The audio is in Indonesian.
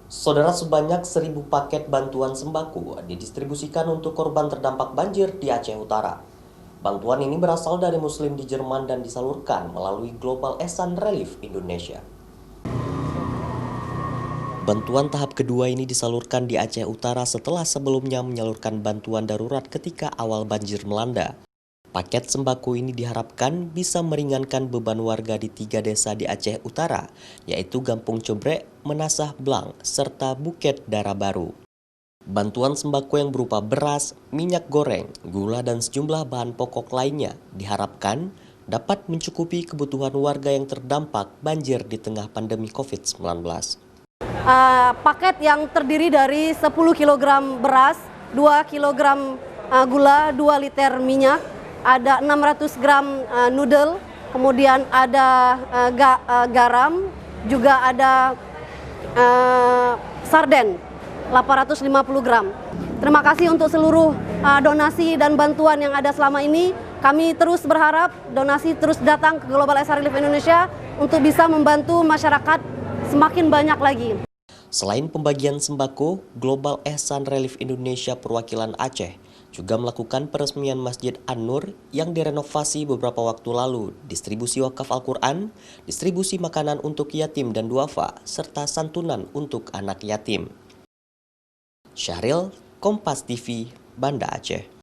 Saudara, sebanyak 1.000 paket bantuan sembako didistribusikan untuk korban terdampak banjir di Aceh Utara. Bantuan ini berasal dari Muslim di Jerman dan disalurkan melalui Global Ehsan Relief Indonesia. Bantuan tahap kedua ini disalurkan di Aceh Utara setelah sebelumnya menyalurkan bantuan darurat ketika awal banjir melanda. Paket sembako ini diharapkan bisa meringankan beban warga di 3 desa di Aceh Utara, yaitu Gampung Cobrek, Menasah Blang, serta Bukit Dara Baru. Bantuan sembako yang berupa beras, minyak goreng, gula, dan sejumlah bahan pokok lainnya diharapkan dapat mencukupi kebutuhan warga yang terdampak banjir di tengah pandemi COVID-19. Paket yang terdiri dari 10 kg beras, 2 kg gula, 2 liter minyak, ada 600 gram noodle, kemudian ada garam, juga ada sarden 850 gram. Terima kasih untuk seluruh donasi dan bantuan yang ada selama ini. Kami terus berharap donasi terus datang ke Global Ehsan Relief Indonesia untuk bisa membantu masyarakat semakin banyak lagi. Selain pembagian sembako, Global Ehsan Relief Indonesia perwakilan Aceh juga melakukan peresmian Masjid An-Nur yang direnovasi beberapa waktu lalu, distribusi wakaf Al-Quran, distribusi makanan untuk yatim dan duafa, serta santunan untuk anak yatim. Syahril, Kompas TV, Banda Aceh.